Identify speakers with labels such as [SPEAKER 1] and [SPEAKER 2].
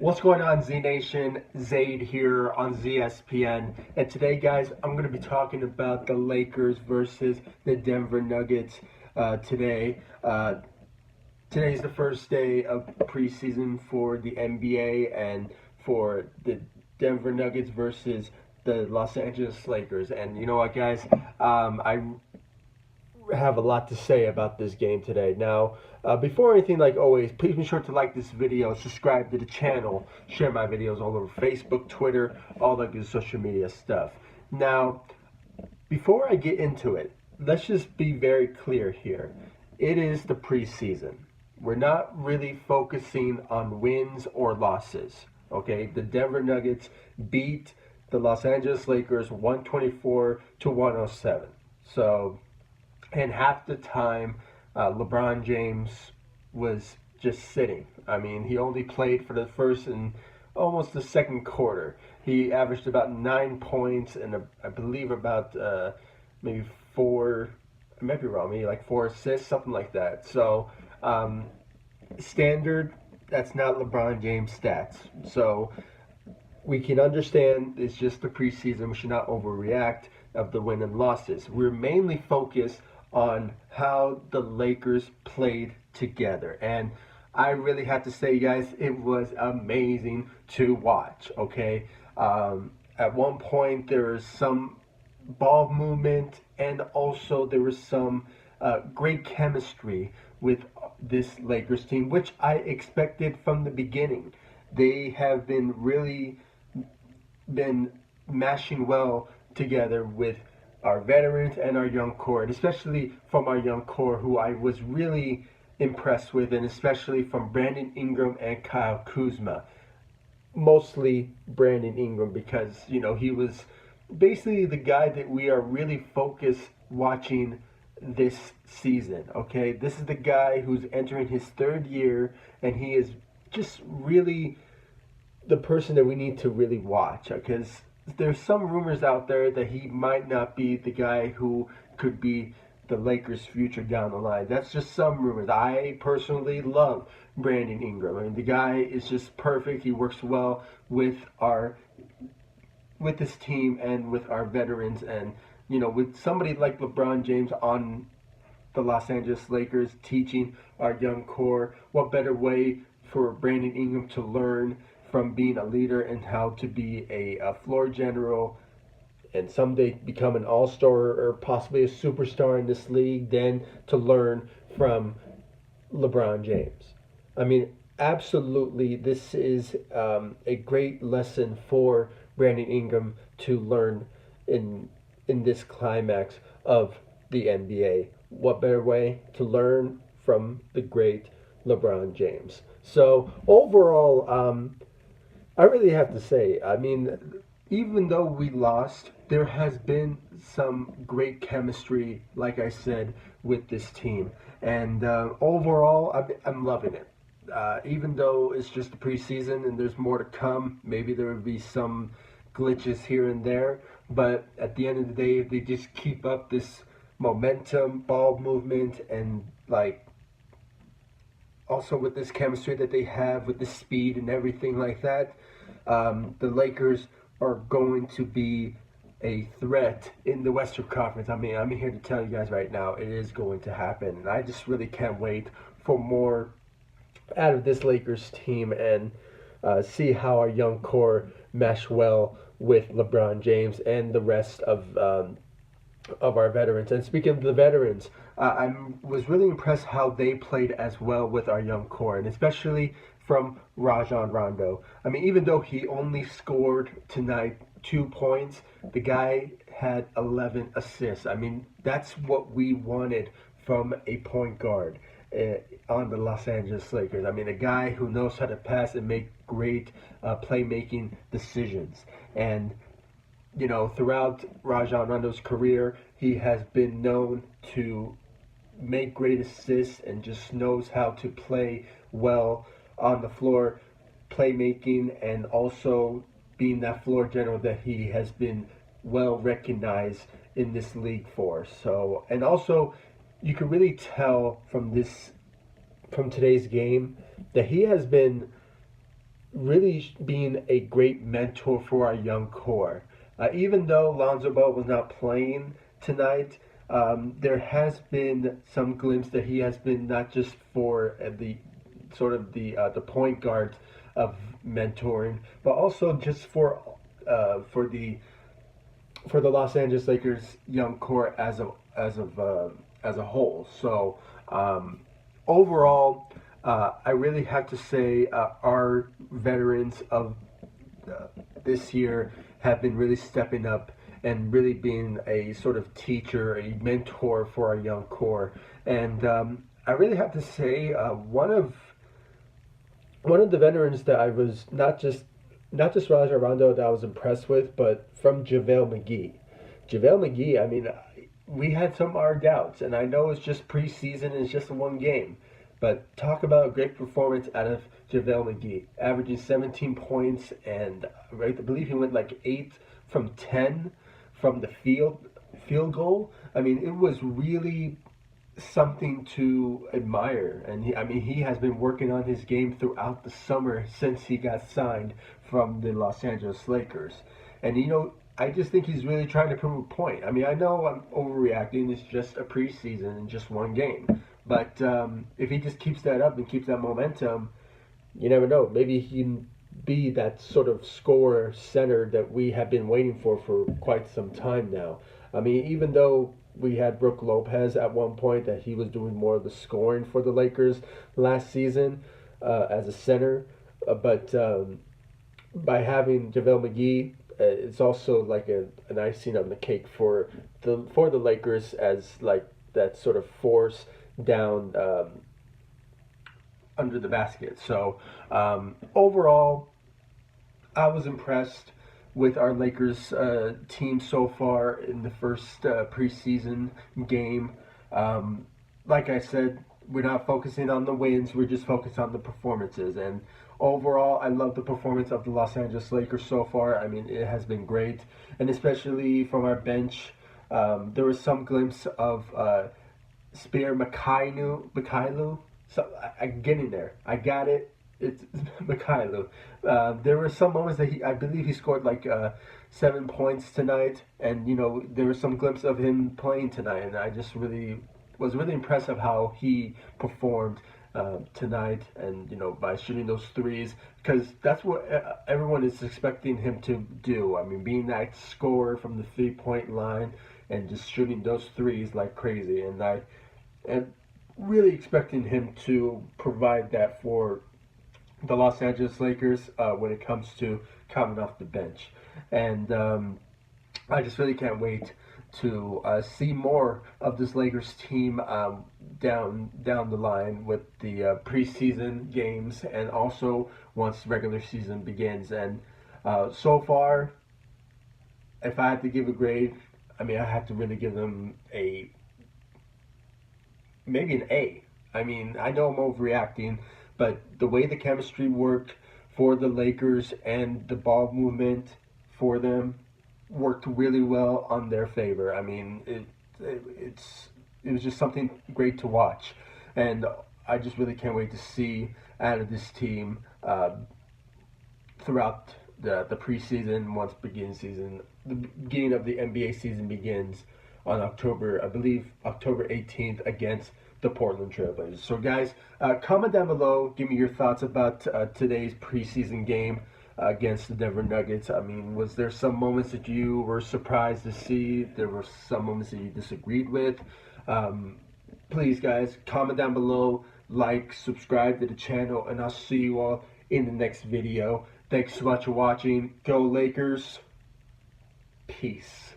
[SPEAKER 1] What's going on, Z Nation? Zaid here on ZSPN, and today, guys, I'm going to be talking about the Lakers versus the Denver Nuggets. Today's the first day of preseason for the NBA and for the Denver Nuggets versus the Los Angeles Lakers. And you know what, guys? I have a lot to say about this game today. Now, before anything, like always, please be sure to like this video, subscribe to the channel, share my videos all over Facebook, Twitter, all that good social media stuff. Now, before I get into it, let's just be very clear here. It is the preseason. We're not really focusing on wins or losses, okay? The Denver Nuggets beat the Los Angeles Lakers 124-107. So, and half the time, LeBron James was just sitting. I mean, he only played for the first and almost the second quarter. He averaged about 9 points and I believe about maybe four, I might be wrong, maybe like 4 assists, something like that. So, standard, that's not LeBron James stats. So, we can understand it's just the preseason. We should not overreact of the win and losses. We're mainly focused on how the Lakers played together. And I really have to say, guys, it was amazing to watch, okay? At one point, there was some ball movement, and also there was some great chemistry with this Lakers team, which I expected from the beginning. They have been mashing well together with our veterans and our young core, and especially from our young core, who I was really impressed with, and especially from Brandon Ingram and Kyle Kuzma. Mostly Brandon Ingram, because, you know, he was basically the guy that we are really focused watching this season, okay? This is the guy who's entering his 3rd year, and he is just really the person that we need to really watch, because there's some rumors out there that he might not be the guy who could be the Lakers' future down the line. That's just some rumors. I personally love Brandon Ingram. I mean, the guy is just perfect. He works well with this team and with our veterans, and you know, with somebody like LeBron James on the Los Angeles Lakers teaching our young core, what better way for Brandon Ingram to learn from being a leader and how to be a floor general and someday become an all-star or possibly a superstar in this league, than to learn from LeBron James. I mean, absolutely, this is a great lesson for Brandon Ingram to learn in this climax of the NBA. What better way to learn from the great LeBron James? So overall, I really have to say, I mean, even though we lost, there has been some great chemistry, like I said, with this team. And overall, I'm loving it. Even though it's just the preseason and there's more to come, maybe there will be some glitches here and there. But at the end of the day, if they just keep up this momentum, ball movement, and like also with this chemistry that they have with the speed and everything like that, the Lakers are going to be a threat in the Western Conference. I mean, I'm here to tell you guys right now, it is going to happen. And I just really can't wait for more out of this Lakers team, and see how our young core mesh well with LeBron James and the rest of our veterans. And speaking of the veterans, I was really impressed how they played as well with our young core, and especially from Rajon Rondo. I mean, even though he only scored tonight 2 points, the guy had 11 assists. I mean, that's what we wanted from a point guard on the Los Angeles Lakers. I mean, a guy who knows how to pass and make great playmaking decisions. And you know, throughout Rajon Rondo's career, he has been known to make great assists and just knows how to play well on the floor, playmaking, and also being that floor general that he has been well recognized in this league for. So, and also you can really tell from today's game that he has been really being a great mentor for our young core. Even though Lonzo Ball was not playing tonight, there has been some glimpse that he has been not just for the sort of the point guard of mentoring, but also just for the Los Angeles Lakers young core as a whole. So overall, I really have to say our veterans of this year have been really stepping up and really being a sort of teacher, a mentor for our young core. And I really have to say one of the veterans that I was not just Rajon Rondo that I was impressed with, but from JaVale McGee. JaVale McGee, I mean, we had some of our doubts, and I know it's just preseason and it's just one game, but talk about a great performance out of JaVale McGee, averaging 17 points, and right, I believe he went like 8 from 10 from the field goal. I mean, it was really something to admire. And he has been working on his game throughout the summer since he got signed from the Los Angeles Lakers. And I just think he's really trying to prove a point. I mean, I know I'm overreacting. It's just a preseason and just one game. But if he just keeps that up and keeps that momentum, you never know. Maybe he can be that sort of scorer center that we have been waiting for quite some time now. I mean, even though we had Brook Lopez at one point that he was doing more of the scoring for the Lakers last season as a center, but by having JaVale McGee, it's also like an icing on the cake for the Lakers as like that sort of force down under the basket. So overall, I was impressed with our Lakers team so far in the first preseason game. Like I said, we're not focusing on the wins, we're just focused on the performances. And overall, I love the performance of the Los Angeles Lakers so far. I mean, it has been great. And especially from our bench, there was some glimpse of Spear Mikhailu. So I'm getting there. I got it. It's Mikhailu. There were some moments that I believe he scored like 7 points tonight, and there was some glimpse of him playing tonight, and I just was really impressed of how he performed tonight, and by shooting those threes, because that's what everyone is expecting him to do. I mean, being that scorer from the 3-point line and just shooting those threes like crazy, and really expecting him to provide that for the Los Angeles Lakers when it comes to coming off the bench. And I just really can't wait to see more of this Lakers team down the line with the preseason games, and also once regular season begins. And so far, if I had to give a grade, I mean, I have to really give them maybe an A. I mean, I know I'm overreacting, but the way the chemistry worked for the Lakers and the ball movement for them worked really well on their favor. I mean, it was just something great to watch, and I just really can't wait to see out of this team throughout the preseason. Once the beginning of the NBA season begins on October 18th against the Portland Trailblazers. So guys, comment down below, give me your thoughts about today's preseason game against the Denver Nuggets. I mean, was there some moments that you were surprised to see? There were some moments that you disagreed with? Please guys, comment down below, like, subscribe to the channel, and I'll see you all in the next video. Thanks so much for watching. Go Lakers. Peace.